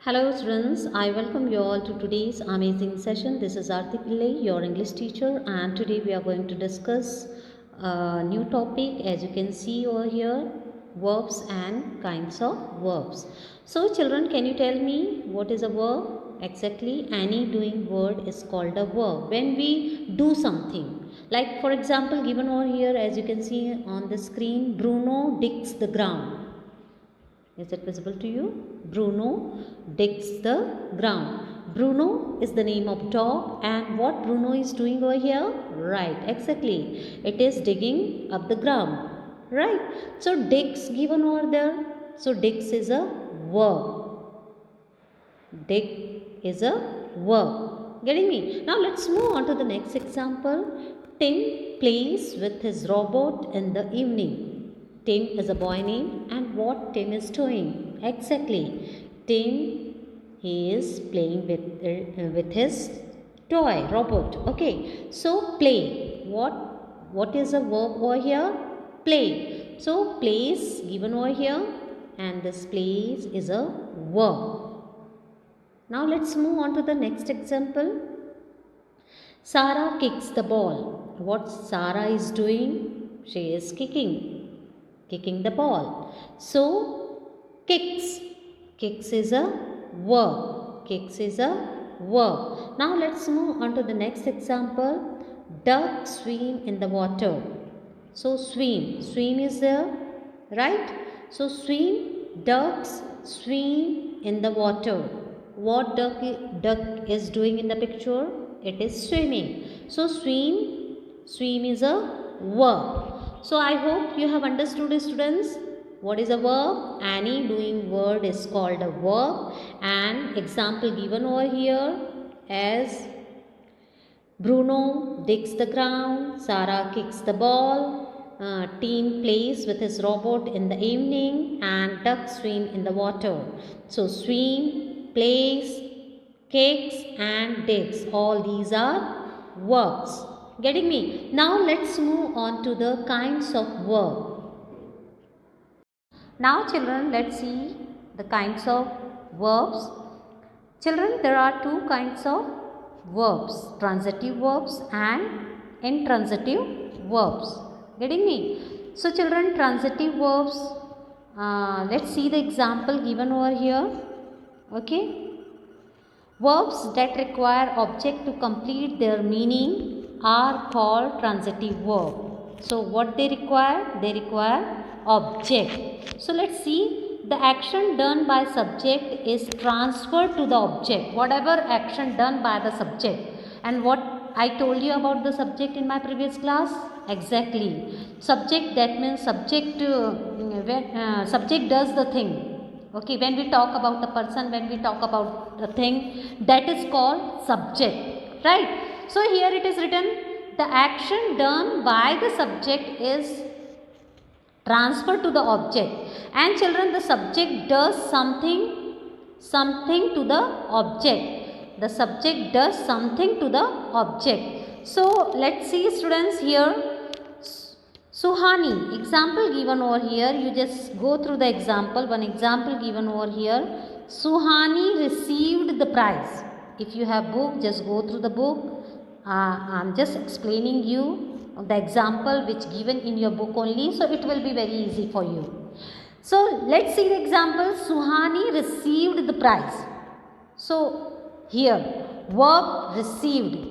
Hello students, I welcome you all to today's amazing session. This is Aarti Pillai, your English teacher, and today we are going to discuss a new topic. As you can see over here, verbs and kinds of verbs. So children, can you tell me what is a verb? Exactly, any doing word is called a verb when we do something. Like for example, given over here, as you can see on the screen, Bruno digs the ground. Is it visible to you? Bruno digs the ground. Bruno is the name of dog, and what Bruno is doing over here? Right, exactly. It is digging up the ground. Right. So digs given over there. So digs is a verb. Dig is a verb. Getting me? Now let's move on to the next example. Tim plays with his robot in the evening. Tim is a boy name, and what Tim is doing? Exactly. Tim is playing with his toy robot. Okay. So play. What is a verb over here? Play. So plays given over here, and this plays is a verb. Now let's move on to the next example. Sarah kicks the ball. What Sarah is doing? She is kicking the ball. So kicks. Kicks is a verb. Kicks is a verb. Now let's move on to the next example. Ducks swim in the water. So swim. Swim is there, right? So swim. Ducks swim in the water. What duck is doing in the picture? It is swimming. So swim is a verb. So I hope you have understood, students. What is a verb? Any doing word is called a verb. And example given over here as Bruno digs the ground, Sarah kicks the ball, Tim plays with his robot in the evening, and ducks swim in the water. So swim, plays, kicks and digs. All these are verbs. Getting me? Now let's move on to the kinds of verb. Now children, let's see the kinds of verbs. Children, there are two kinds of verbs, transitive verbs and intransitive verbs. Getting me? So children, transitive verbs, let's see the example given over here. Okay. Verbs that require object to complete their meaning are called transitive verb. So what they require? They require object. So let's see, the action done by subject is transferred to the object. Whatever action done by the subject. And what I told you about the subject in my previous class? Exactly. Subject, that means subject does the thing. Okay, when we talk about the person, when we talk about the thing, that is called subject, right? So here it is written, the action done by the subject is transferred to the object, and children, the subject does something to the object. The subject does something to the object. So let's see, students, here Suhani, example given over here, you just go through the example, one example given over here. Suhani received the prize. If you have book, just go through the book. I'm just explaining you the example which given in your book only, so it will be very easy for you. So let's see the example. Suhani received the prize. So here, verb received.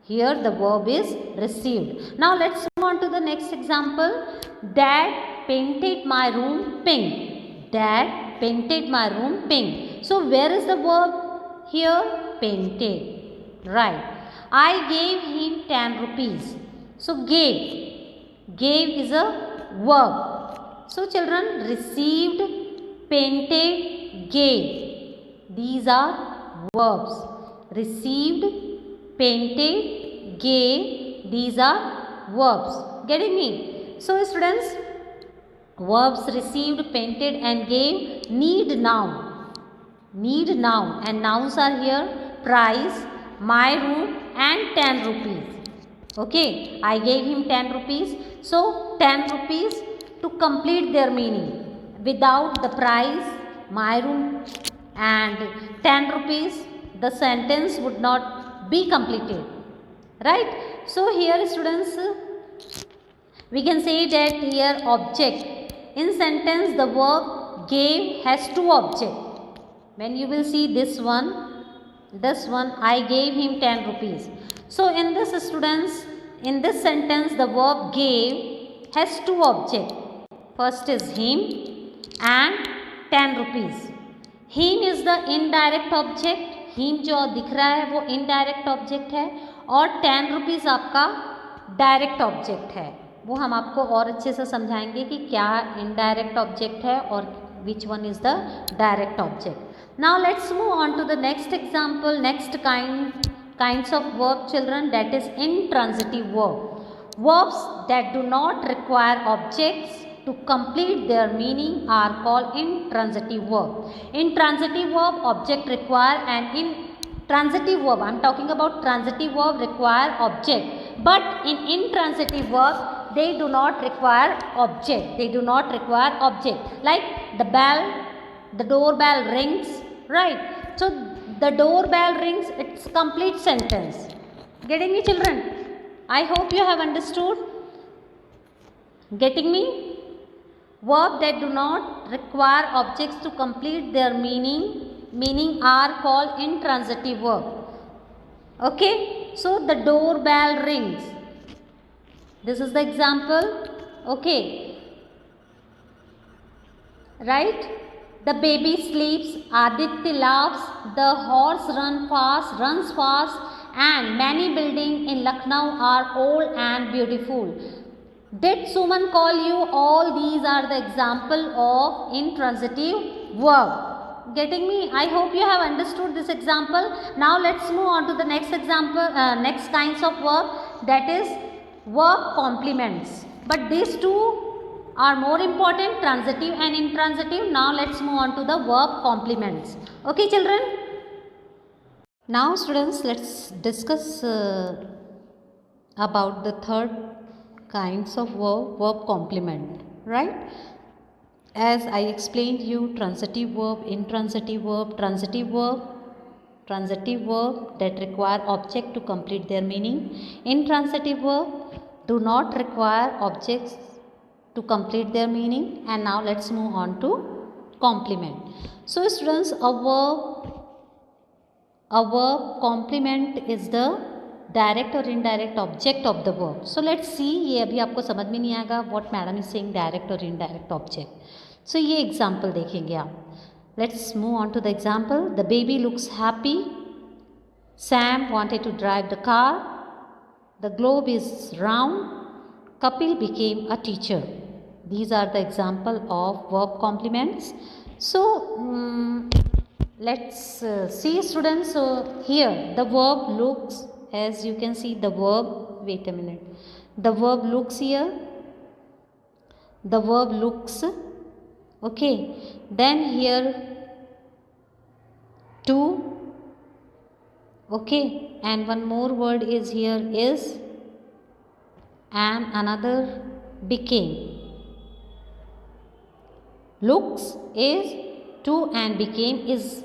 Here the verb is received. Now let's move on to the next example. Dad painted my room pink. Dad painted my room pink. So where is the verb? Here, painted. Right. I gave him 10 rupees. So gave. Gave is a verb. So children, received, painted, gave. These are verbs. Received, painted, gave, these are verbs. Getting me? So students, verbs received, painted and gave need noun. Need noun, and nouns are here price, my room and 10 rupees. Okay, I gave him 10 rupees. So 10 rupees to complete their meaning. Without the price, my room and 10 rupees, the sentence would not be completed, right? So here students, we can say that here object in sentence the verb gave has two object. When you will see this one, I gave him 10 rupees. So in this students, in this sentence the verb gave has two object. First is him and 10 rupees. Him is the indirect object. him जो दिख रहा है वो indirect object है और 10 rupees आपका direct object है. वो हम आपको और अच्छे से समझाएंगे कि क्या indirect object है और which one is the direct object. Now let's move on to the next example, next kinds of verb children, that is intransitive verb. Verbs that do not require objects to complete their meaning are called intransitive verb. Intransitive verb object require and intransitive verb, I am talking about transitive verb require object, but in intransitive verb they do not require object. They do not require object. Like the bell, the doorbell rings, right? So the doorbell rings, it's complete sentence. Getting me children? I hope you have understood. Getting me? Verb that do not require objects to complete their meaning are called intransitive verb. Okay? So the doorbell rings. This is the example. Okay. Right? The baby sleeps, Aditya laughs, the horse runs fast, and many buildings in Lucknow are old and beautiful. Did Suman call you? All these are the example of intransitive verb. Getting me? I hope you have understood this example. Now let's move on to the next example, next kinds of verb, that is verb complements. But these two are more important, transitive and intransitive. Now let's move on to the verb complements. Okay children? Now students, let's discuss about the third kinds of verb complement, right? As I explained you, transitive verb, intransitive verb, transitive verb that require object to complete their meaning. Intransitive verb do not require objects to complete their meaning. And now let's move on to complement. So students, a verb complement is the direct और indirect object of the verb. So let's see, ये अभी आपको समझ में नहीं आएगा what madam is saying direct और indirect object. सो ये एग्जांपल देखेंगे आप. Let's move on to the example. The baby looks happy, Sam wanted to drive the car, the globe is round, Kapil became a teacher. These are the example of verb complements. So let's see students. So here the verb looks, as you can see the verb, wait a minute, the verb looks here, the verb looks, okay, then here to, okay, and one more word is here is, and another became. Looks is to and became is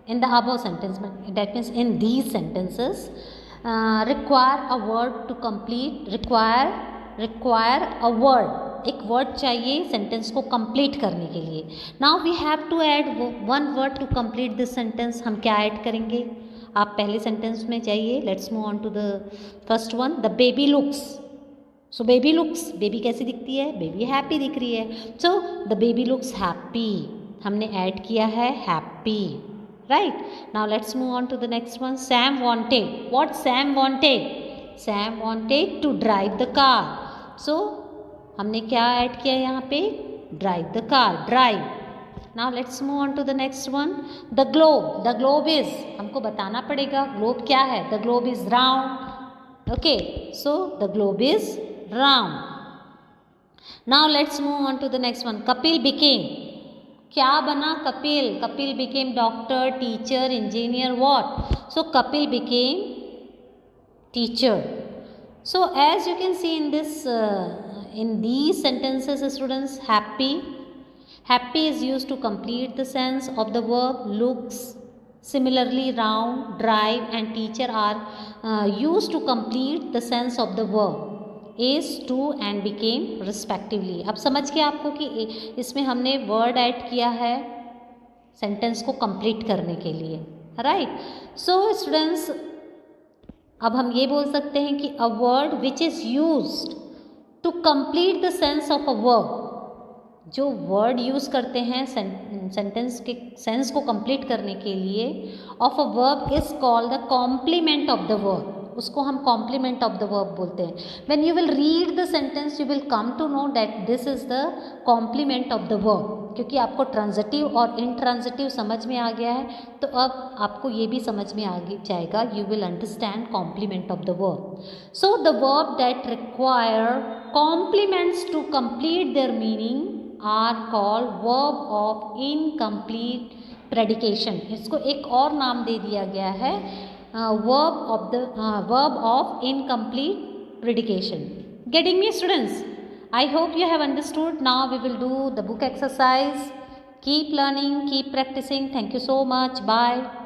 in the above sentence, that means in these sentences require a word to complete, require a word, एक word चाहिए sentence को complete करने के लिए. Now we have to add one word to complete this sentence. हम क्या add करेंगे? आप पहले sentence में जाइए. Let's move on to the first one. The baby looks. So baby looks, baby कैसी दिखती है? Baby happy दिख रही है. So the baby looks happy. हमने ऐड किया है happy, right. Now let's move on to the next one. Sam wanted, what Sam wanted? Sam wanted to drive the car. So हमने क्या ऐड किया यहाँ पे? Drive the car, drive. Now let's move on to the next one. The globe, the globe is, हमको बताना पड़ेगा globe क्या है. The globe is round, okay, so the globe is round. Now let's move on to the next one. Kapil became, क्या बना कपिल? Kapil became doctor, teacher, engineer, what? So Kapil became teacher. So as you can see in these sentences students, Happy is used to complete the sense of the verb. Looks, similarly round, drive and teacher are used to complete the sense of the verb. Is, to and became respectively. अब समझ गया आपको कि इसमें हमने word add किया है sentence को कंप्लीट करने के लिए, राइट. सो स्टूडेंट्स, अब हम ये बोल सकते हैं कि a word which is used to complete the sense of a verb. जो वर्ड यूज़ करते हैं सेंटेंस के सेंस को कंप्लीट करने के लिए of a verb is called the complement of the verb. उसको हम कॉम्प्लीमेंट ऑफ द वर्ब बोलते हैं. When you will read the sentence you will come to know that this is the complement of the verb. क्योंकि आपको transitive और intransitive समझ में आ गया है, तो अब आपको ये भी समझ में आ जाएगा. You will understand complement of the verb. So the verb that require complements to complete their meaning are called verb of incomplete predication. इसको एक और नाम दे दिया गया है, verb of incomplete predication. Getting me, students? I hope you have understood. Now we will do the book exercise. Keep learning, keep practicing. Thank you so much. Bye.